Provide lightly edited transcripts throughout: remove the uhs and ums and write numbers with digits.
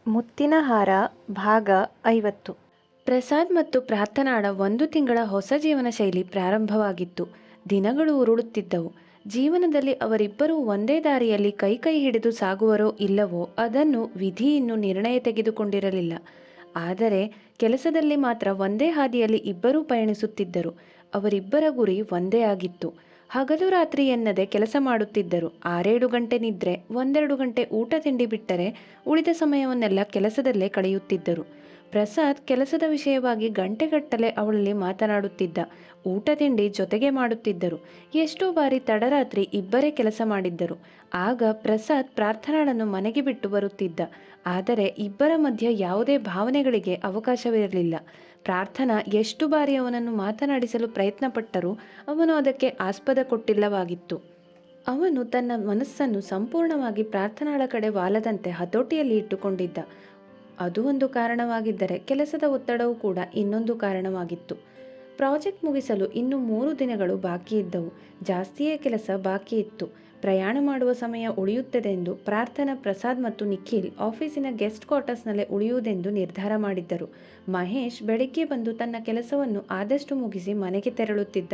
ಮುತ್ತಿನ ಹಾರ ಭಾಗ 50. ಪ್ರಸಾದ್ ಮತ್ತು ಪ್ರಾರ್ಥನಾಳ 1 ತಿಂಗಳ ಹೊಸ ಜೀವನ ಶೈಲಿ ಪ್ರಾರಂಭವಾಗಿತ್ತು. ದಿನಗಳು ಉರುಳುತ್ತಿದ್ದವು. ಜೀವನದಲ್ಲಿ ಅವರಿಬ್ಬರೂ ಒಂದೇ ದಾರಿಯಲ್ಲಿ ಕೈ ಹಿಡಿದು ಸಾಗುವರೋ ಇಲ್ಲವೋ ಅದನ್ನು ವಿಧಿ ಇನ್ನೂ ನಿರ್ಣಯ ತೆಗೆದುಕೊಂಡಿರಲಿಲ್ಲ. ಆದರೆ ಕೆಲಸದಲ್ಲಿ ಮಾತ್ರ ಒಂದೇ ಹಾದಿಯಲ್ಲಿ ಇಬ್ಬರೂ ಪಯಣಿಸುತ್ತಿದ್ದರು. ಅವರಿಬ್ಬರ ಗುರಿ ಒಂದೇ ಆಗಿತ್ತು. ಹಗಲು ರಾತ್ರಿ ಎನ್ನದೆ ಕೆಲಸ ಮಾಡುತ್ತಿದ್ದರು. 6-7 ಗಂಟೆ ನಿದ್ರೆ, 1-2 ಗಂಟೆ ಊಟ ತಿಂಡಿ ಬಿಟ್ಟರೆ ಉಳಿದ ಸಮಯವನ್ನೆಲ್ಲ ಕೆಲಸದಲ್ಲೇ ಕಳೆಯುತ್ತಿದ್ದರು. ಪ್ರಸಾದ್ ಕೆಲಸದ ವಿಷಯವಾಗಿ ಗಂಟೆಗಟ್ಟಲೆ ಅವಳಲ್ಲಿ ಮಾತನಾಡುತ್ತಿದ್ದ. ಊಟ ತಿಂಡಿ ಜೊತೆಗೆ ಮಾಡುತ್ತಿದ್ದರು. ಎಷ್ಟೋ ಬಾರಿ ತಡರಾತ್ರಿ ಇಬ್ಬರೇ ಕೆಲಸ ಮಾಡಿದ್ದರು. ಆಗ ಪ್ರಸಾದ್ ಪ್ರಾರ್ಥನಾಳನ್ನು ಮನೆಗೆ ಬಿಟ್ಟು ಬರುತ್ತಿದ್ದ. ಆದರೆ ಇಬ್ಬರ ಮಧ್ಯ ಯಾವುದೇ ಭಾವನೆಗಳಿಗೆ ಅವಕಾಶವಿರಲಿಲ್ಲ. ಪ್ರಾರ್ಥನಾ ಎಷ್ಟು ಬಾರಿ ಅವನನ್ನು ಮಾತನಾಡಿಸಲು ಪ್ರಯತ್ನಪಟ್ಟರೂ ಅವನು ಅದಕ್ಕೆ ಆಸ್ಪದ ಕೊಟ್ಟಿಲ್ಲವಾಗಿತ್ತು. ಅವನು ತನ್ನ ಮನಸ್ಸನ್ನು ಸಂಪೂರ್ಣವಾಗಿ ಪ್ರಾರ್ಥನಾಳ ಕಡೆ ವಾಲದಂತೆ ಹತೋಟಿಯಲ್ಲಿ ಇಟ್ಟುಕೊಂಡಿದ್ದ. ಅದು ಒಂದು ಕಾರಣವಾಗಿದ್ದರೆ ಕೆಲಸದ ಒತ್ತಡವೂ ಕೂಡ ಇನ್ನೊಂದು ಕಾರಣವಾಗಿತ್ತು. ಪ್ರಾಜೆಕ್ಟ್ ಮುಗಿಸಲು ಇನ್ನು 3 ದಿನಗಳು ಬಾಕಿ ಇದ್ದವು. ಜಾಸ್ತಿಯೇ ಕೆಲಸ ಬಾಕಿ ಇತ್ತು. ಪ್ರಯಾಣ ಮಾಡುವ ಸಮಯ ಉಳಿಯುತ್ತದೆಂದು ಪ್ರಾರ್ಥನಾ, ಪ್ರಸಾದ್ ಮತ್ತು ನಿಖಿಲ್ ಆಫೀಸಿನ ಗೆಸ್ಟ್ ಕ್ವಾರ್ಟರ್ಸ್ನಲ್ಲೇ ಉಳಿಯುವುದೆಂದು ನಿರ್ಧಾರ ಮಾಡಿದ್ದರು. ಮಹೇಶ್ ಬೆಳಿಗ್ಗೆ ಬಂದು ತನ್ನ ಕೆಲಸವನ್ನು ಆದಷ್ಟು ಮುಗಿಸಿ ಮನೆಗೆ ತೆರಳುತ್ತಿದ್ದ.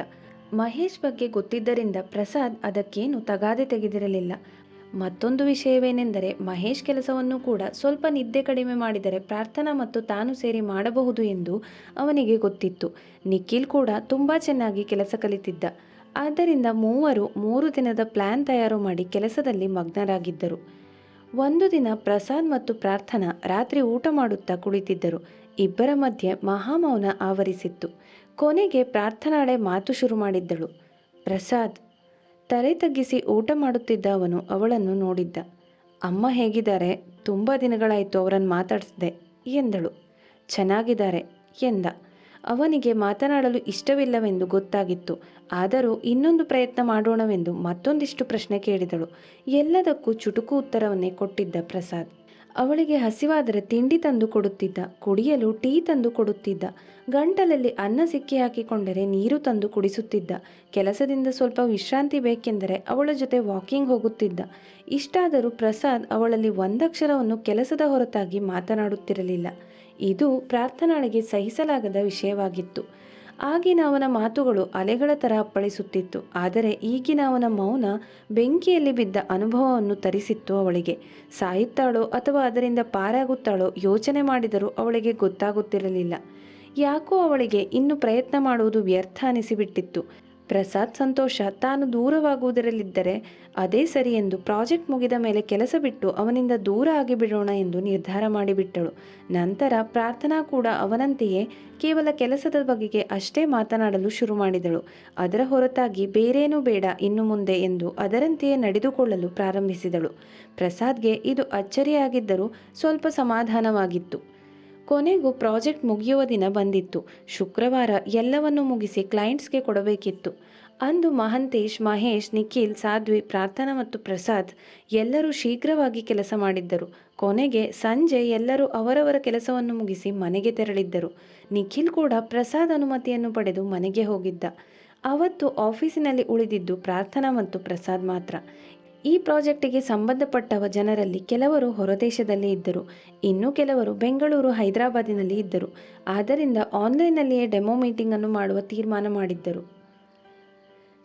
ಮಹೇಶ್ ಬಗ್ಗೆ ಗೊತ್ತಿದ್ದರಿಂದ ಪ್ರಸಾದ್ ಅದಕ್ಕೇನು ತಗಾದೆ ತೆಗೆದಿರಲಿಲ್ಲ. ಮತ್ತೊಂದು ವಿಷಯವೇನೆಂದರೆ ಮಹೇಶ್ ಕೆಲಸವನ್ನು ಕೂಡ ಸ್ವಲ್ಪ ನಿದ್ದೆ ಕಡಿಮೆ ಮಾಡಿದರೆ ಪ್ರಾರ್ಥನಾ ಮತ್ತು ತಾನು ಸೇರಿ ಮಾಡಬಹುದು ಎಂದು ಅವನಿಗೆ ಗೊತ್ತಿತ್ತು. ನಿಖಿಲ್ ಕೂಡ ತುಂಬ ಚೆನ್ನಾಗಿ ಕೆಲಸ ಕಲಿತಿದ್ದ. ಆದ್ದರಿಂದ ಮೂವರು 3 ದಿನದ ಪ್ಲಾನ್ ತಯಾರು ಮಾಡಿ ಕೆಲಸದಲ್ಲಿ ಮಗ್ನರಾಗಿದ್ದರು. ಒಂದು ದಿನ ಪ್ರಸಾದ್ ಮತ್ತು ಪ್ರಾರ್ಥನಾ ರಾತ್ರಿ ಊಟ ಮಾಡುತ್ತಾ ಕುಳಿತಿದ್ದರು. ಇಬ್ಬರ ಮಧ್ಯೆ ಮಹಾಮೌನ ಆವರಿಸಿತ್ತು. ಕೊನೆಗೆ ಪ್ರಾರ್ಥನಾಳೆ ಮಾತು ಶುರು ಮಾಡಿದ್ದಳು. ಪ್ರಸಾದ್. ತಲೆ ತಗ್ಗಿಸಿ ಊಟ ಮಾಡುತ್ತಿದ್ದ ಅವನು ಅವಳನ್ನು ನೋಡಿದ್ದ. ಅಮ್ಮ ಹೇಗಿದ್ದಾರೆ? ತುಂಬ ದಿನಗಳಾಯಿತು ಅವರನ್ನು ಮಾತಾಡಿಸ್ದೆ ಎಂದಳು. ಚೆನ್ನಾಗಿದ್ದಾರೆ ಎಂದ. ಅವನಿಗೆ ಮಾತನಾಡಲು ಇಷ್ಟವಿಲ್ಲವೆಂದು ಗೊತ್ತಾಗಿತ್ತು. ಆದರೂ ಇನ್ನೊಂದು ಪ್ರಯತ್ನ ಮಾಡೋಣವೆಂದು ಮತ್ತೊಂದಿಷ್ಟು ಪ್ರಶ್ನೆ ಕೇಳಿದಳು. ಎಲ್ಲದಕ್ಕೂ ಚುಟುಕು ಉತ್ತರವನ್ನೇ ಕೊಟ್ಟಿದ್ದ ಪ್ರಸಾದ್. ಅವಳಿಗೆ ಹಸಿವಾದರೆ ತಿಂಡಿ ತಂದು ಕೊಡುತ್ತಿದ್ದ. ಕುಡಿಯಲು ಟೀ ತಂದು ಕೊಡುತ್ತಿದ್ದ. ಗಂಟಲಲ್ಲಿ ಅನ್ನ ಸಿಕ್ಕಿ ಹಾಕಿಕೊಂಡರೆ ನೀರು ತಂದು ಕುಡಿಸುತ್ತಿದ್ದ. ಕೆಲಸದಿಂದ ಸ್ವಲ್ಪ ವಿಶ್ರಾಂತಿ ಬೇಕೆಂದರೆ ಅವಳ ಜೊತೆ ವಾಕಿಂಗ್ ಹೋಗುತ್ತಿದ್ದ. ಇಷ್ಟಾದರೂ ಪ್ರಸಾದ್ ಅವಳಲ್ಲಿ ಒಂದಕ್ಷರವನ್ನು ಕೆಲಸದ ಹೊರತಾಗಿ ಮಾತನಾಡುತ್ತಿರಲಿಲ್ಲ. ಇದು ಪ್ರಾರ್ಥನಾಳಿಗೆ ಸಹಿಸಲಾಗದ ವಿಷಯವಾಗಿತ್ತು. ಆಗಿನ ಅವನ ಮಾತುಗಳು ಅಲೆಗಳ ಥರ ಅಪ್ಪಳಿಸುತ್ತಿತ್ತು. ಆದರೆ ಈಗಿನ ಅವನ ಮೌನ ಬೆಂಕಿಯಲ್ಲಿ ಬಿದ್ದ ಅನುಭವವನ್ನು ತರಿಸಿತ್ತು ಅವಳಿಗೆ. ಸಾಯುತ್ತಾಳೋ ಅಥವಾ ಅದರಿಂದ ಪಾರಾಗುತ್ತಾಳೋ ಯೋಚನೆ ಮಾಡಿದರೂ ಅವಳಿಗೆ ಗೊತ್ತಾಗುತ್ತಿರಲಿಲ್ಲ. ಯಾಕೋ ಅವಳಿಗೆ ಇನ್ನು ಪ್ರಯತ್ನ ಮಾಡುವುದು ವ್ಯರ್ಥ ಅನಿಸಿಬಿಟ್ಟಿತ್ತು. ಪ್ರಸಾದ್ ಸಂತೋಷ ತಾನು ದೂರವಾಗುವುದರಲ್ಲಿದ್ದರೆ ಅದೇ ಸರಿ ಎಂದು ಪ್ರಾಜೆಕ್ಟ್ ಮುಗಿದ ಮೇಲೆ ಕೆಲಸ ಬಿಟ್ಟು ಅವನಿಂದ ದೂರ ಆಗಿಬಿಡೋಣ ಎಂದು ನಿರ್ಧಾರ ಮಾಡಿಬಿಟ್ಟಳು. ನಂತರ ಪ್ರಾರ್ಥನಾ ಕೂಡ ಅವನಂತೆಯೇ ಕೇವಲ ಕೆಲಸದ ಬಗೆಗೆ ಅಷ್ಟೇ ಮಾತನಾಡಲು ಶುರು ಮಾಡಿದಳು. ಅದರ ಹೊರತಾಗಿ ಬೇರೇನೂ ಬೇಡ ಇನ್ನು ಮುಂದೆ ಎಂದು ಅದರಂತೆಯೇ ನಡೆದುಕೊಳ್ಳಲು ಪ್ರಾರಂಭಿಸಿದಳು. ಪ್ರಸಾದ್ಗೆ ಇದು ಅಚ್ಚರಿಯಾಗಿದ್ದರೂ ಸ್ವಲ್ಪ ಸಮಾಧಾನವಾಗಿತ್ತು. ಕೊನೆಗೂ ಪ್ರಾಜೆಕ್ಟ್ ಮುಗಿಯುವ ದಿನ ಬಂದಿತ್ತು. ಶುಕ್ರವಾರ ಎಲ್ಲವನ್ನೂ ಮುಗಿಸಿ ಕ್ಲೈಂಟ್ಸ್ಗೆ ಕೊಡಬೇಕಿತ್ತು. ಅಂದು ಮಹಂತೇಶ್, ಮಹೇಶ್, ನಿಖಿಲ್, ಸಾಧ್ವಿ, ಪ್ರಾರ್ಥನಾ ಮತ್ತು ಪ್ರಸಾದ್ ಎಲ್ಲರೂ ಶೀಘ್ರವಾಗಿ ಕೆಲಸ ಮಾಡಿದ್ದರು. ಕೊನೆಗೆ ಸಂಜೆ ಎಲ್ಲರೂ ಅವರವರ ಕೆಲಸವನ್ನು ಮುಗಿಸಿ ಮನೆಗೆ ತೆರಳಿದ್ದರು. ನಿಖಿಲ್ ಕೂಡ ಪ್ರಸಾದ್ ಅನುಮತಿಯನ್ನು ಪಡೆದು ಮನೆಗೆ ಹೋಗಿದ್ದ. ಅವತ್ತು ಆಫೀಸಿನಲ್ಲಿ ಉಳಿದಿದ್ದು ಪ್ರಾರ್ಥನಾ ಮತ್ತು ಪ್ರಸಾದ್ ಮಾತ್ರ. ಈ ಪ್ರಾಜೆಕ್ಟಿಗೆ ಸಂಬಂಧಪಟ್ಟವ ಜನರಲ್ಲಿ ಕೆಲವರು ಹೊರದೇಶದಲ್ಲಿ ಇದ್ದರು. ಇನ್ನು ಕೆಲವರು ಬೆಂಗಳೂರು, ಹೈದರಾಬಾದಿನಲ್ಲಿ ಇದ್ದರು. ಆದ್ದರಿಂದ ಆನ್ಲೈನ್ನಲ್ಲಿಯೇ ಡೆಮೋ ಮೀಟಿಂಗನ್ನು ಮಾಡುವ ತೀರ್ಮಾನ ಮಾಡಿದ್ದರು.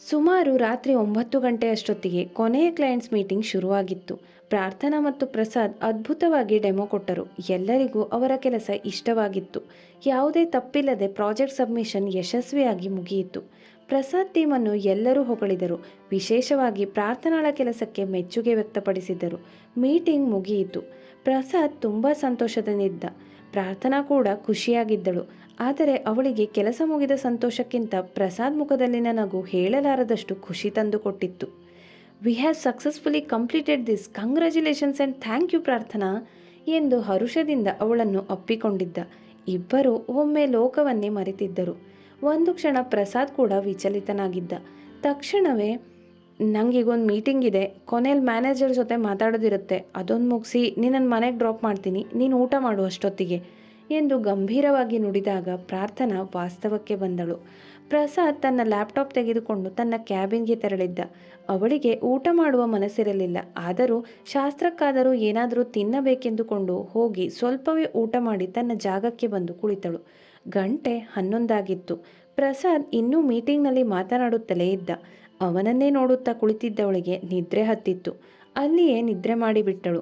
ಸುಮಾರು ರಾತ್ರಿ 9 ಗಂಟೆಯಷ್ಟೊತ್ತಿಗೆ ಕೊನೆಯ ಕ್ಲೈಂಟ್ಸ್ ಮೀಟಿಂಗ್ ಶುರುವಾಗಿತ್ತು. ಪ್ರಾರ್ಥನಾ ಮತ್ತು ಪ್ರಸಾದ್ ಅದ್ಭುತವಾಗಿ ಡೆಮೋ ಕೊಟ್ಟರು. ಎಲ್ಲರಿಗೂ ಅವರ ಕೆಲಸ ಇಷ್ಟವಾಗಿತ್ತು. ಯಾವುದೇ ತಪ್ಪಿಲ್ಲದೆ ಪ್ರಾಜೆಕ್ಟ್ ಸಬ್ಮಿಷನ್ ಯಶಸ್ವಿಯಾಗಿ ಮುಗಿಯಿತು. ಪ್ರಸಾದ್ ಟೀಮನ್ನು ಎಲ್ಲರೂ ಹೊಗಳಿದರು. ವಿಶೇಷವಾಗಿ ಪ್ರಾರ್ಥನಾಳ ಕೆಲಸಕ್ಕೆ ಮೆಚ್ಚುಗೆ ವ್ಯಕ್ತಪಡಿಸಿದರು. ಮೀಟಿಂಗ್ ಮುಗಿಯಿತು. ಪ್ರಸಾದ್ ತುಂಬ ಸಂತೋಷದಿಂದಿದ್ದ. ಪ್ರಾರ್ಥನಾ ಕೂಡ ಖುಷಿಯಾಗಿದ್ದಳು. ಆದರೆ ಅವಳಿಗೆ ಕೆಲಸ ಮುಗಿದ ಸಂತೋಷಕ್ಕಿಂತ ಪ್ರಸಾದ್ ಮುಖದಲ್ಲಿನ ನಗು ಹೇಳಲಾರದಷ್ಟು ಖುಷಿ ತಂದುಕೊಟ್ಟಿತ್ತು. We have successfully completed this, congratulations and thank you Prarthana ಎಂದು ಹರುಷದಿಂದ ಅವಳನ್ನು ಅಪ್ಪಿಕೊಂಡಿದ್ದ. ಇಬ್ಬರು ಒಮ್ಮೆ ಲೋಕವನ್ನೇ ಮರೆತಿದ್ದರು. ಒಂದು ಕ್ಷಣ ಪ್ರಸಾದ್ ಕೂಡ ವಿಚಲಿತನಾಗಿದ್ದ. ತಕ್ಷಣವೇ ನನಗೀಗೊಂದು ಮೀಟಿಂಗ್ ಇದೆ, ಕೊನೆಯಲ್ಲಿ ಮ್ಯಾನೇಜರ್ ಜೊತೆ ಮಾತಾಡೋದಿರುತ್ತೆ, ಅದೊಂದು ಮುಗಿಸಿ ನಿನ್ನನ್ನು ಮನೆಗೆ ಡ್ರಾಪ್ ಮಾಡ್ತೀನಿ, ನೀನು ಊಟ ಮಾಡು ಅಷ್ಟೊತ್ತಿಗೆ ಎಂದು ಗಂಭೀರವಾಗಿ ನುಡಿದಾಗ ಪ್ರಾರ್ಥನಾ ವಾಸ್ತವಕ್ಕೆ ಬಂದಳು. ಪ್ರಸಾದ್ ತನ್ನ ಲ್ಯಾಪ್ಟಾಪ್ ತೆಗೆದುಕೊಂಡು ತನ್ನ ಕ್ಯಾಬಿನ್ಗೆ ತೆರಳಿದ್ದ. ಅವಳಿಗೆ ಊಟ ಮಾಡುವ ಮನಸ್ಸಿರಲಿಲ್ಲ. ಆದರೂ ಶಾಸ್ತ್ರಕ್ಕಾದರೂ ಏನಾದರೂ ತಿನ್ನಬೇಕೆಂದುಕೊಂಡು ಹೋಗಿ ಸ್ವಲ್ಪವೇ ಊಟ ಮಾಡಿ ತನ್ನ ಜಾಗಕ್ಕೆ ಬಂದು ಕುಳಿತಳು. ಗಂಟೆ 11 ಆಗಿತ್ತು. ಪ್ರಸಾದ್ ಇನ್ನೂ ಮೀಟಿಂಗ್ನಲ್ಲಿ ಮಾತನಾಡುತ್ತಲೇ ಇದ್ದ. ಅವನನ್ನೇ ನೋಡುತ್ತಾ ಕುಳಿತಿದ್ದವಳಿಗೆ ನಿದ್ರೆ ಹತ್ತಿತ್ತು. ಅಲ್ಲಿಯೇ ನಿದ್ರೆ ಮಾಡಿಬಿಟ್ಟಳು.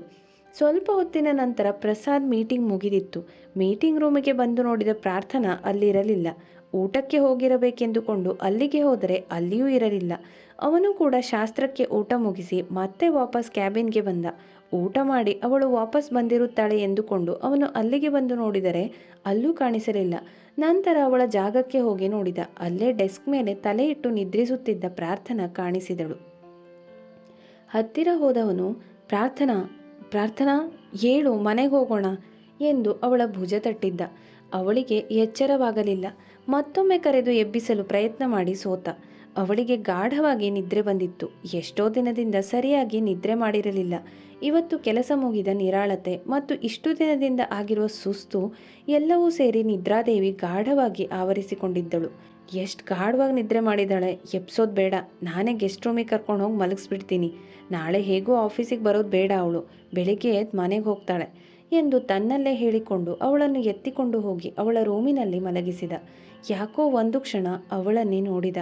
ಸ್ವಲ್ಪ ಹೊತ್ತಿನ ನಂತರ ಪ್ರಸಾದ್ ಮೀಟಿಂಗ್ ಮುಗಿದಿತ್ತು. ಮೀಟಿಂಗ್ ರೂಮಿಗೆ ಬಂದು ನೋಡಿದ ಪ್ರಾರ್ಥನಾ ಅಲ್ಲಿರಲಿಲ್ಲ. ಊಟಕ್ಕೆ ಹೋಗಿರಬೇಕೆಂದುಕೊಂಡು ಅಲ್ಲಿಗೆ ಹೋದರೆ ಅಲ್ಲಿಯೂ ಇರಲಿಲ್ಲ. ಅವನು ಕೂಡ ಶಾಸ್ತ್ರಕ್ಕೆ ಊಟ ಮುಗಿಸಿ ಮತ್ತೆ ವಾಪಸ್ ಕ್ಯಾಬಿನ್ಗೆ ಬಂದ. ಊಟ ಮಾಡಿ ಅವಳು ವಾಪಸ್ ಬಂದಿರುತ್ತಾಳೆ ಎಂದುಕೊಂಡು ಅವನು ಅಲ್ಲಿಗೆ ಬಂದು ನೋಡಿದರೆ ಅಲ್ಲೂ ಕಾಣಿಸಲಿಲ್ಲ. ನಂತರ ಅವಳ ಜಾಗಕ್ಕೆ ಹೋಗಿ ನೋಡಿದ. ಅಲ್ಲೇ ಡೆಸ್ಕ್ ಮೇಲೆ ತಲೆ ಇಟ್ಟು ನಿದ್ರಿಸುತ್ತಿದ್ದ ಪ್ರಾರ್ಥನಾ ಕಾಣಿಸಿದಳು. ಹತ್ತಿರ ಹೋದವನು ಪ್ರಾರ್ಥನಾ ಪ್ರಾರ್ಥನಾ ಏಳು, ಮನೆಗೆ ಹೋಗೋಣ ಎಂದು ಅವಳ ಭುಜ ತಟ್ಟಿದ್ದ. ಅವಳಿಗೆ ಎಚ್ಚರವಾಗಲಿಲ್ಲ. ಮತ್ತೊಮ್ಮೆ ಕರೆದು ಎಬ್ಬಿಸಲು ಪ್ರಯತ್ನ ಮಾಡಿ ಸೋತ. ಅವಳಿಗೆ ಗಾಢವಾಗಿ ನಿದ್ರೆ ಬಂದಿತ್ತು. ಎಷ್ಟೋ ದಿನದಿಂದ ಸರಿಯಾಗಿ ನಿದ್ರೆ ಮಾಡಿರಲಿಲ್ಲ. ಇವತ್ತು ಕೆಲಸ ಮುಗಿದ ನಿರಾಳತೆ ಮತ್ತು ಇಷ್ಟು ದಿನದಿಂದ ಆಗಿರುವ ಸುಸ್ತು ಎಲ್ಲವೂ ಸೇರಿ ನಿದ್ರಾದೇವಿ ಗಾಢವಾಗಿ ಆವರಿಸಿಕೊಂಡಿದ್ದಳು. ಎಷ್ಟು ಗಾಢವಾಗಿ ನಿದ್ರೆ ಮಾಡಿದಾಳೆ. ಎಪ್ಸೋದು ಬೇಡ, ನಾನೇ ಗೆಸ್ಟ್ ರೂಮಿಗೆ ಕರ್ಕೊಂಡು ಹೋಗಿ ಮಲಗಿಸ್ಬಿಡ್ತೀನಿ. ನಾಳೆ ಹೇಗೂ ಆಫೀಸಿಗೆ ಬರೋದು ಬೇಡ, ಅವಳು ಬೆಳಿಗ್ಗೆ ಎದ್ದು ಮನೆಗೆ ಹೋಗ್ತಾಳೆ ಎಂದು ತನ್ನಲ್ಲೇ ಹೇಳಿಕೊಂಡು ಅವಳನ್ನು ಎತ್ತಿಕೊಂಡು ಹೋಗಿ ಅವಳ ರೂಮಿನಲ್ಲಿ ಮಲಗಿಸಿದ. ಯಾಕೋ ಒಂದು ಕ್ಷಣ ಅವಳನ್ನೇ ನೋಡಿದ.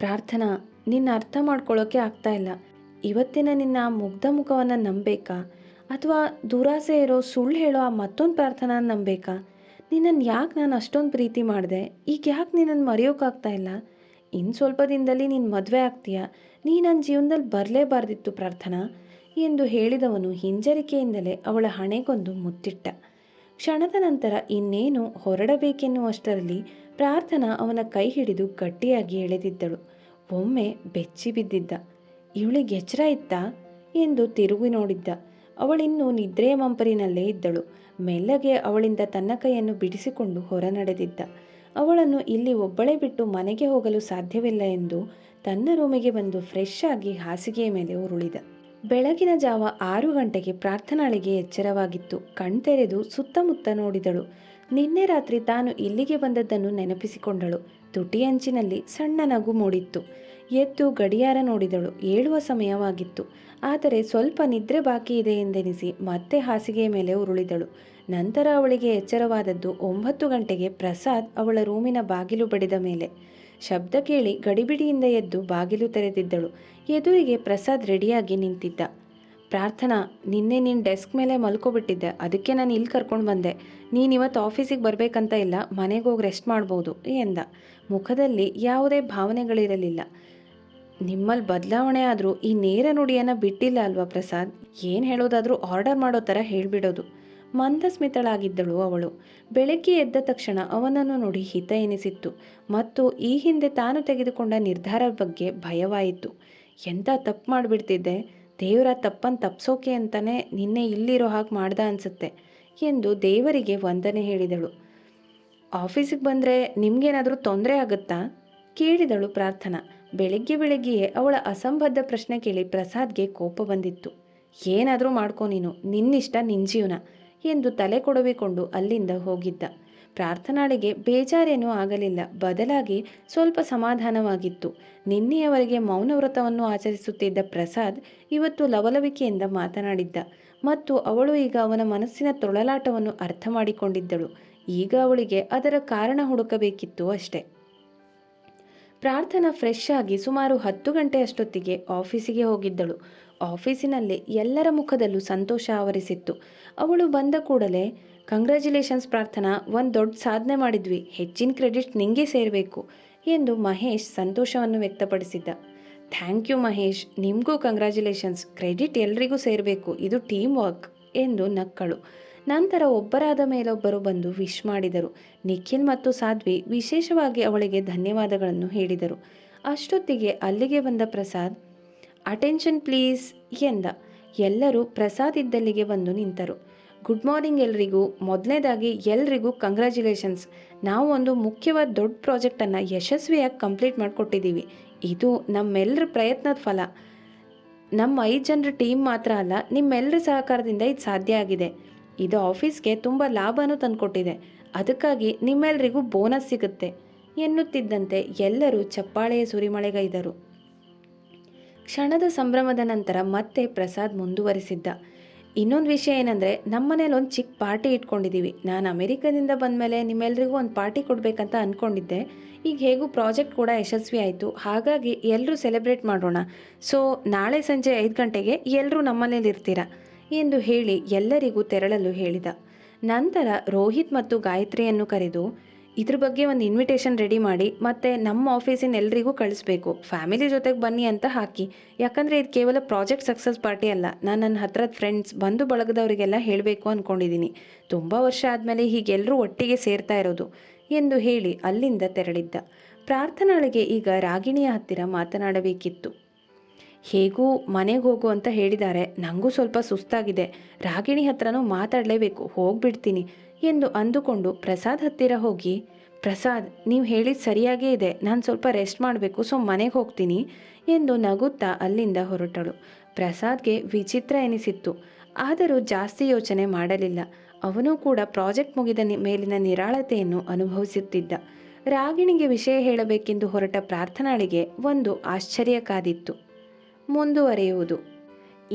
ಪ್ರಾರ್ಥನಾ, ನಿನ್ನ ಅರ್ಥ ಮಾಡ್ಕೊಳ್ಳೋಕೆ ಆಗ್ತಾ ಇಲ್ಲ. ಇವತ್ತಿನ ನಿನ್ನ ಮುಗ್ಧ ಮುಖವನ್ನು ನಂಬೇಕಾ ಅಥವಾ ದುರಾಸೆ ಇರೋ ಸುಳ್ಳು ಹೇಳೋ ಆ ಮತ್ತೊಂದು ಪ್ರಾರ್ಥನಾ ನಂಬೇಕಾ? ನಿನ್ನನ್ನು ಯಾಕೆ ನಾನು ಅಷ್ಟೊಂದು ಪ್ರೀತಿ ಮಾಡಿದೆ, ಈಗ ಯಾಕೆ ನಿನ್ನನ್ನು ಮರೆಯೋಕ್ಕಾಗ್ತಾ ಇಲ್ಲ? ಇನ್ನು ಸ್ವಲ್ಪ ದಿನದಲ್ಲಿ ನೀನು ಮದುವೆ ಆಗ್ತೀಯಾ, ನೀ ನನ್ನ ಜೀವನದಲ್ಲಿ ಬರಲೇಬಾರ್ದಿತ್ತು ಪ್ರಾರ್ಥನಾ ಎಂದು ಹೇಳಿದವನು ಹಿಂಜರಿಕೆಯಿಂದಲೇ ಅವಳ ಹಣೆಗೊಂದು ಮುತ್ತಿಟ್ಟ. ಕ್ಷಣದ ನಂತರ ಇನ್ನೇನು ಹೊರಡಬೇಕೆನ್ನುವಷ್ಟರಲ್ಲಿ ಪ್ರಾರ್ಥನಾ ಅವನ ಕೈ ಹಿಡಿದು ಗಟ್ಟಿಯಾಗಿ ಎಳೆದಿದ್ದಳು. ಒಮ್ಮೆ ಬೆಚ್ಚಿ ಬಿದ್ದಿದ್ದ. ಇವಳಿಗೆ ಎಚ್ಚರ ಇತ್ತಾ ಎಂದು ತಿರುಗಿ ನೋಡಿದ್ದ. ಅವಳಿನ್ನೂ ನಿದ್ರೆಯ ಮಂಪರಿನಲ್ಲೇ ಇದ್ದಳು. ಮೆಲ್ಲಗೆ ಅವಳಿಂದ ತನ್ನ ಕೈಯನ್ನು ಬಿಡಿಸಿಕೊಂಡು ಹೊರ ನಡೆದಿದ್ದ. ಅವಳನ್ನು ಇಲ್ಲಿ ಒಬ್ಬಳೇ ಬಿಟ್ಟು ಮನೆಗೆ ಹೋಗಲು ಸಾಧ್ಯವಿಲ್ಲ ಎಂದು ತನ್ನ ರೂಮಿಗೆ ಬಂದು ಫ್ರೆಶ್ ಆಗಿ ಹಾಸಿಗೆಯ ಮೇಲೆ ಉರುಳಿದ. ಬೆಳಗಿನ ಜಾವ 6 ಗಂಟೆಗೆ ಪ್ರಾರ್ಥನಾಳಿಗೆ ಎಚ್ಚರವಾಗಿತ್ತು. ಕಣ್ತೆರೆದು ಸುತ್ತಮುತ್ತ ನೋಡಿದಳು. ನಿನ್ನೆ ರಾತ್ರಿ ತಾನು ಇಲ್ಲಿಗೆ ಬಂದದ್ದನ್ನು ನೆನಪಿಸಿಕೊಂಡಳು. ತುಟಿ ಅಂಚಿನಲ್ಲಿ ಸಣ್ಣ ನಗು ಮೂಡಿತ್ತು. ಎದ್ದು ಗಡಿಯಾರ ನೋಡಿದಳು. ಏಳುವ ಸಮಯವಾಗಿತ್ತು. ಆದರೆ ಸ್ವಲ್ಪ ನಿದ್ರೆ ಬಾಕಿ ಇದೆ ಎಂದೆನಿಸಿ ಮತ್ತೆ ಹಾಸಿಗೆಯ ಮೇಲೆ ಉರುಳಿದಳು. ನಂತರ ಅವಳಿಗೆ ಎಚ್ಚರವಾದದ್ದು 9 ಗಂಟೆಗೆ ಪ್ರಸಾದ್ ಅವಳ ರೂಮಿನ ಬಾಗಿಲು ಬಡಿದ ಮೇಲೆ. ಶಬ್ದ ಕೇಳಿ ಗಡಿಬಿಡಿಯಿಂದ ಎದ್ದು ಬಾಗಿಲು ತೆರೆದಿದ್ದಳು. ಎದುರಿಗೆ ಪ್ರಸಾದ್ ರೆಡಿಯಾಗಿ ನಿಂತಿದ್ದ. ಪ್ರಾರ್ಥನಾ, ನಿನ್ನೆ ನಿನ್ನ ಡೆಸ್ಕ್ ಮೇಲೆ ಮಲ್ಕೊಬಿಟ್ಟಿದ್ದೆ, ಅದಕ್ಕೆ ನಾನು ಇಲ್ಲಿ ಕರ್ಕೊಂಡು ಬಂದೆ. ನೀನಿವತ್ತು ಆಫೀಸಿಗೆ ಬರಬೇಕಂತ ಇಲ್ಲ, ಮನೆಗೆ ಹೋಗಿ ರೆಸ್ಟ್ ಮಾಡ್ಬೋದು ಎಂದ. ಮುಖದಲ್ಲಿ ಯಾವುದೇ ಭಾವನೆಗಳಿರಲಿಲ್ಲ. ನಿಮ್ಮಲ್ಲಿ ಬದಲಾವಣೆ ಆದರೂ ಈ ನೇರ ನುಡಿಯನ್ನು ಬಿಟ್ಟಿಲ್ಲ ಅಲ್ವಾ ಪ್ರಸಾದ್? ಏನು ಹೇಳೋದಾದರೂ ಆರ್ಡರ್ ಮಾಡೋ ಥರ ಹೇಳಿಬಿಡೋದು. ಮಂದಸ್ಮಿತಳಾಗಿದ್ದಳು ಅವಳು. ಬೆಳಗ್ಗೆ ಎದ್ದ ತಕ್ಷಣ ಅವನನ್ನು ನೋಡಿ ಹಿತ ಎನಿಸಿತ್ತು ಮತ್ತು ಈ ಹಿಂದೆ ತಾನು ತೆಗೆದುಕೊಂಡ ನಿರ್ಧಾರದ ಬಗ್ಗೆ ಭಯವಾಯಿತು. ಎಂಥ ತಪ್ಪು ಮಾಡಿಬಿಡ್ತಿದ್ದೆ, ದೇವರ ತಪ್ಪನ್ನು ತಪ್ಪಿಸೋಕೆ ಅಂತಲೇ ನಿನ್ನೆ ಇಲ್ಲಿರೋ ಹಾಗೆ ಮಾಡ್ದ ಅನಿಸುತ್ತೆ ಎಂದು ದೇವರಿಗೆ ವಂದನೆ ಹೇಳಿದಳು. ಆಫೀಸಿಗೆ ಬಂದರೆ ನಿಮಗೇನಾದರೂ ತೊಂದರೆ ಆಗುತ್ತಾ ಕೇಳಿದಳು ಪ್ರಾರ್ಥನಾ. ಬೆಳಗ್ಗೆಯೇ ಅವಳ ಅಸಂಬದ್ಧ ಪ್ರಶ್ನೆ ಕೇಳಿ ಪ್ರಸಾದ್ಗೆ ಕೋಪ ಬಂದಿತ್ತು. ಏನಾದರೂ ಮಾಡ್ಕೊ ನೀನು, ನಿನ್ನಿಷ್ಟ, ನಿನ್ನ ಜೀವನ ಎಂದು ತಲೆ ಕೊಡವಿಕೊಂಡು ಅಲ್ಲಿಂದ ಹೋಗಿದ್ದ. ಪ್ರಾರ್ಥನಾಳಿಗೆ ಬೇಜಾರೇನೂ ಆಗಲಿಲ್ಲ. ಬದಲಾಗಿ ಸ್ವಲ್ಪ ಸಮಾಧಾನವಾಗಿತ್ತು. ನಿನ್ನೆಯವರೆಗೆ ಮೌನವ್ರತವನ್ನು ಆಚರಿಸುತ್ತಿದ್ದ ಪ್ರಸಾದ್ ಇವತ್ತು ಲವಲವಿಕೆಯಿಂದ ಮಾತನಾಡಿದ್ದ ಮತ್ತು ಅವಳು ಈಗ ಅವನ ಮನಸ್ಸಿನ ತೊಳಲಾಟವನ್ನು ಅರ್ಥ ಮಾಡಿಕೊಂಡಿದ್ದಳು. ಈಗ ಅವಳಿಗೆ ಅದರ ಕಾರಣ ಹುಡುಕಬೇಕಿತ್ತು ಅಷ್ಟೆ. ಪ್ರಾರ್ಥನಾ ಫ್ರೆಶ್ ಆಗಿ ಸುಮಾರು 10 ಗಂಟೆ ಅಷ್ಟೊತ್ತಿಗೆ ಆಫೀಸಿಗೆ ಹೋಗಿದ್ದಳು. ಆಫೀಸಿನಲ್ಲಿ ಎಲ್ಲರ ಮುಖದಲ್ಲೂ ಸಂತೋಷ ಆವರಿಸಿತ್ತು. ಅವಳು ಬಂದ ಕೂಡಲೇ, ಕಂಗ್ರ್ಯಾಚುಲೇಷನ್ಸ್ ಪ್ರಾರ್ಥನಾ, ಒಂದು ದೊಡ್ಡ ಸಾಧನೆ ಮಾಡಿದ್ವಿ, ಹೆಚ್ಚಿನ ಕ್ರೆಡಿಟ್ ನಿಂಗೆ ಸೇರಬೇಕು ಎಂದು ಮಹೇಶ್ ಸಂತೋಷವನ್ನು ವ್ಯಕ್ತಪಡಿಸಿದ್ದ. ಥ್ಯಾಂಕ್ ಯು ಮಹೇಶ್, ನಿಮಗೂ ಕಂಗ್ರ್ಯಾಚುಲೇಷನ್ಸ್, ಕ್ರೆಡಿಟ್ ಎಲ್ರಿಗೂ ಸೇರಬೇಕು, ಇದು ಟೀಮ್ ವರ್ಕ್ ಎಂದು ನಕ್ಕಳು. ನಂತರ ಒಬ್ಬರಾದ ಮೇಲೊಬ್ಬರು ಬಂದು ವಿಶ್ ಮಾಡಿದರು. ನಿಖಿಲ್ ಮತ್ತು ಸಾಧ್ವಿ ವಿಶೇಷವಾಗಿ ಅವಳಿಗೆ ಧನ್ಯವಾದಗಳನ್ನು ಹೇಳಿದರು. ಅಷ್ಟೊತ್ತಿಗೆ ಅಲ್ಲಿಗೆ ಬಂದ ಪ್ರಸಾದ್, ಅಟೆನ್ಷನ್ ಪ್ಲೀಸ್ ಎಂದ. ಎಲ್ಲರೂ ಪ್ರಸಾದ್ ಇದ್ದಲ್ಲಿಗೆ ಬಂದು ನಿಂತರು. ಗುಡ್ ಮಾರ್ನಿಂಗ್ ಎಲ್ರಿಗೂ. ಮೊದಲನೇದಾಗಿ ಎಲ್ರಿಗೂ ಕಂಗ್ರ್ಯಾಚುಲೇಷನ್ಸ್. ನಾವು ಒಂದು ಮುಖ್ಯವಾದ ದೊಡ್ಡ ಪ್ರಾಜೆಕ್ಟನ್ನು ಯಶಸ್ವಿಯಾಗಿ ಕಂಪ್ಲೀಟ್ ಮಾಡಿಕೊಟ್ಟಿದ್ದೀವಿ. ಇದು ನಮ್ಮೆಲ್ಲರ ಪ್ರಯತ್ನದ ಫಲ. ನಮ್ಮ 5 ಜನರ ಟೀಮ್ ಮಾತ್ರ ಅಲ್ಲ, ನಿಮ್ಮೆಲ್ಲರ ಸಹಕಾರದಿಂದ ಇದು ಸಾಧ್ಯ ಆಗಿದೆ. ಇದು ಆಫೀಸ್ಗೆ ತುಂಬ ಲಾಭನೂ ತಂದುಕೊಟ್ಟಿದೆ. ಅದಕ್ಕಾಗಿ ನಿಮ್ಮೆಲ್ಲರಿಗೂ ಬೋನಸ್ ಸಿಗುತ್ತೆ ಎನ್ನುತ್ತಿದ್ದಂತೆ ಎಲ್ಲರೂ ಚಪ್ಪಾಳೆಯ ಸುರಿಮಳೆಗೈದರು. ಕ್ಷಣದ ಸಂಭ್ರಮದ ನಂತರ ಮತ್ತೆ ಪ್ರಸಾದ್ ಮುಂದುವರಿಸಿದ್ದ. ಇನ್ನೊಂದು ವಿಷಯ ಏನಂದರೆ, ನಮ್ಮ ಮನೇಲಿ ಒಂದು ಚಿಕ್ಕ ಪಾರ್ಟಿ ಇಟ್ಕೊಂಡಿದ್ದೀವಿ. ನಾನು ಅಮೆರಿಕದಿಂದ ಬಂದಮೇಲೆ ನಿಮ್ಮೆಲ್ರಿಗೂ ಒಂದು ಪಾರ್ಟಿ ಕೊಡಬೇಕಂತ ಅಂದ್ಕೊಂಡಿದ್ದೆ. ಈಗ ಹೇಗೂ ಪ್ರಾಜೆಕ್ಟ್ ಕೂಡ ಯಶಸ್ವಿ ಆಯಿತು, ಹಾಗಾಗಿ ಎಲ್ಲರೂ ಸೆಲೆಬ್ರೇಟ್ ಮಾಡೋಣ. ಸೊ ನಾಳೆ ಸಂಜೆ 5 ಗಂಟೆಗೆ ಎಲ್ಲರೂ ನಮ್ಮನೇಲಿ ಇರ್ತೀರಾ ಎಂದು ಹೇಳಿ ಎಲ್ಲರಿಗೂ ತೆರಳಲು ಹೇಳಿದ. ನಂತರ ರೋಹಿತ್ ಮತ್ತು ಗಾಯತ್ರಿಯನ್ನು ಕರೆದು, ಇದ್ರ ಬಗ್ಗೆ ಒಂದು ಇನ್ವಿಟೇಷನ್ ರೆಡಿ ಮಾಡಿ ಮತ್ತು ನಮ್ಮ ಆಫೀಸಿನ ಎಲ್ರಿಗೂ ಕಳಿಸ್ಬೇಕು. ಫ್ಯಾಮಿಲಿ ಜೊತೆಗೆ ಬನ್ನಿ ಅಂತ ಹಾಕಿ. ಯಾಕಂದರೆ ಇದು ಕೇವಲ ಪ್ರಾಜೆಕ್ಟ್ ಸಕ್ಸಸ್ ಪಾರ್ಟಿ ಅಲ್ಲ, ನಾನು ನನ್ನ ಹತ್ರದ ಫ್ರೆಂಡ್ಸ್ ಬಂಧು ಬಳಗದವರಿಗೆಲ್ಲ ಹೇಳಬೇಕು ಅಂದ್ಕೊಂಡಿದ್ದೀನಿ. ತುಂಬ ವರ್ಷ ಆದಮೇಲೆ ಹೀಗೆಲ್ಲರೂ ಒಟ್ಟಿಗೆ ಸೇರ್ತಾ ಇರೋದು ಎಂದು ಹೇಳಿ ಅಲ್ಲಿಂದ ತೆರಳಿದ್ದ. ಪ್ರಾರ್ಥನಾಳಿಗೆ ಈಗ ರಾಗಿಣಿಯ ಹತ್ತಿರ ಮಾತನಾಡಬೇಕಿತ್ತು. ಹೇಗೂ ಮನೆಗೆ ಹೋಗು ಅಂತ ಹೇಳಿದ್ದಾರೆ, ನನಗೂ ಸ್ವಲ್ಪ ಸುಸ್ತಾಗಿದೆ, ರಾಗಿಣಿ ಹತ್ರನೂ ಮಾತಾಡಲೇಬೇಕು, ಹೋಗ್ಬಿಡ್ತೀನಿ ಎಂದು ಅಂದುಕೊಂಡು ಪ್ರಸಾದ್ ಹತ್ತಿರ ಹೋಗಿ, ಪ್ರಸಾದ್ ನೀವು ಹೇಳಿದ ಸರಿಯಾಗೇ ಇದೆ, ನಾನು ಸ್ವಲ್ಪ ರೆಸ್ಟ್ ಮಾಡಬೇಕು, ಸೊ ಮನೆಗೆ ಹೋಗ್ತೀನಿ ಎಂದು ನಗುತ್ತಾ ಅಲ್ಲಿಂದ ಹೊರಟಳು. ಪ್ರಸಾದ್ಗೆ ವಿಚಿತ್ರ ಎನಿಸಿತ್ತು, ಆದರೂ ಜಾಸ್ತಿ ಯೋಚನೆ ಮಾಡಲಿಲ್ಲ. ಅವನು ಕೂಡ ಪ್ರಾಜೆಕ್ಟ್ ಮುಗಿದ ಮೇಲಿನ ನಿರಾಳತೆಯನ್ನು ಅನುಭವಿಸುತ್ತಿದ್ದ. ರಾಗಿಣಿಗೆ ವಿಷಯ ಹೇಳಬೇಕೆಂದು ಹೊರಟ ಪ್ರಾರ್ಥನಾಳಿಗೆ ಒಂದು ಆಶ್ಚರ್ಯ ಕಾದಿತ್ತು. ಮುಂದುವರಿಯುವುದು.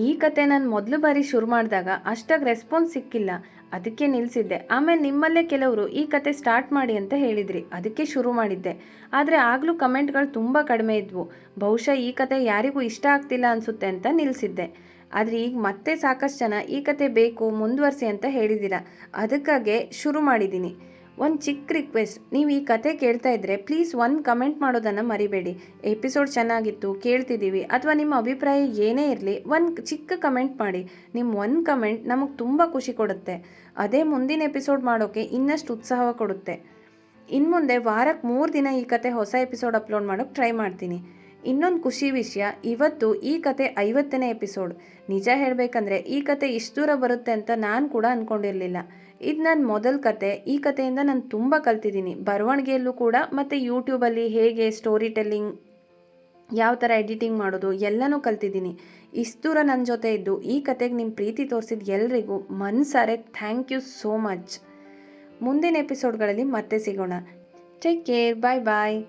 ಈ ಕತೆ ನಾನು ಮೊದಲು ಬಾರಿ ಶುರು ಮಾಡಿದಾಗ ಅಷ್ಟಾಗಿ ರೆಸ್ಪಾನ್ಸ್ ಸಿಕ್ಕಿಲ್ಲ, ಅದಕ್ಕೆ ನಿಲ್ಲಿಸಿದ್ದೆ. ಆಮೇಲೆ ನಿಮ್ಮಲ್ಲೇ ಕೆಲವರು ಈ ಕತೆ ಸ್ಟಾರ್ಟ್ ಮಾಡಿ ಅಂತ ಹೇಳಿದ್ರಿ, ಅದಕ್ಕೆ ಶುರು ಮಾಡಿದ್ದೆ. ಆದರೆ ಆಗಲೂ ಕಮೆಂಟ್ಗಳು ತುಂಬ ಕಡಿಮೆ ಇದ್ವು. ಬಹುಶಃ ಈ ಕತೆ ಯಾರಿಗೂ ಇಷ್ಟ ಆಗ್ತಿಲ್ಲ ಅನಿಸುತ್ತೆ ಅಂತ ನಿಲ್ಲಿಸಿದ್ದೆ. ಆದರೆ ಈಗ ಮತ್ತೆ ಸಾಕಷ್ಟು ಜನ ಈ ಕತೆ ಬೇಕು ಮುಂದುವರಿಸಿ ಅಂತ ಹೇಳಿದ್ದೀರಾ, ಅದಕ್ಕಾಗೆ ಶುರು ಮಾಡಿದ್ದೀನಿ. ಒಂದು ಚಿಕ್ಕ ರಿಕ್ವೆಸ್ಟ್, ನೀವು ಈ ಕತೆ ಕೇಳ್ತಾ ಇದ್ದರೆ ಪ್ಲೀಸ್ ಒಂದು ಕಮೆಂಟ್ ಮಾಡೋದನ್ನು ಮರಿಬೇಡಿ. ಎಪಿಸೋಡ್ ಚೆನ್ನಾಗಿತ್ತು, ಕೇಳ್ತಿದ್ದೀವಿ, ಅಥವಾ ನಿಮ್ಮ ಅಭಿಪ್ರಾಯ ಏನೇ ಇರಲಿ ಒಂದು ಚಿಕ್ಕ ಕಮೆಂಟ್ ಮಾಡಿ. ನಿಮ್ಮ ಒಂದು ಕಮೆಂಟ್ ನಮಗೆ ತುಂಬ ಖುಷಿ ಕೊಡುತ್ತೆ. ಅದೇ ಮುಂದಿನ ಎಪಿಸೋಡ್ ಮಾಡೋಕ್ಕೆ ಇನ್ನಷ್ಟು ಉತ್ಸಾಹ ಕೊಡುತ್ತೆ. ಇನ್ನು ಮುಂದೆ ವಾರಕ್ಕೆ 3 ದಿನ ಈ ಕತೆ ಹೊಸ ಎಪಿಸೋಡ್ ಅಪ್ಲೋಡ್ ಮಾಡೋಕ್ಕೆ ಟ್ರೈ ಮಾಡ್ತೀನಿ. ಇನ್ನೊಂದು ಖುಷಿ ವಿಷಯ, ಇವತ್ತು ಈ ಕತೆ 50ನೇ ಎಪಿಸೋಡ್. ನಿಜ ಹೇಳಬೇಕಂದ್ರೆ ಈ ಕತೆ ಇಷ್ಟು ದೂರ ಬರುತ್ತೆ ಅಂತ ನಾನು ಕೂಡ ಅಂದ್ಕೊಂಡಿರಲಿಲ್ಲ. ಇದು ನನ್ನ ಮೊದಲ ಕತೆ. ಈ ಕತೆಯಿಂದ ನಾನು ತುಂಬ ಕಲ್ತಿದ್ದೀನಿ, ಬರವಣಿಗೆಯಲ್ಲೂ ಕೂಡ, ಮತ್ತು ಯೂಟ್ಯೂಬಲ್ಲಿ ಹೇಗೆ ಸ್ಟೋರಿ ಟೆಲ್ಲಿಂಗ್, ಯಾವ ಥರ ಎಡಿಟಿಂಗ್ ಮಾಡೋದು ಎಲ್ಲನೂ ಕಲ್ತಿದ್ದೀನಿ. ಇಷ್ಟು ದೂರ ನನ್ನ ಜೊತೆ ಇದ್ದು ಈ ಕತೆಗೆ ನಿಮ್ಮ ಪ್ರೀತಿ ತೋರಿಸಿದ ಎಲ್ರಿಗೂ ಮನಸಾರೆ ಥ್ಯಾಂಕ್ ಯು ಸೋ ಮಚ್. ಮುಂದಿನ ಎಪಿಸೋಡ್ಗಳಲ್ಲಿ ಮತ್ತೆ ಸಿಗೋಣ. ಟೇಕ್ ಕೇರ್, ಬಾಯ್ ಬಾಯ್.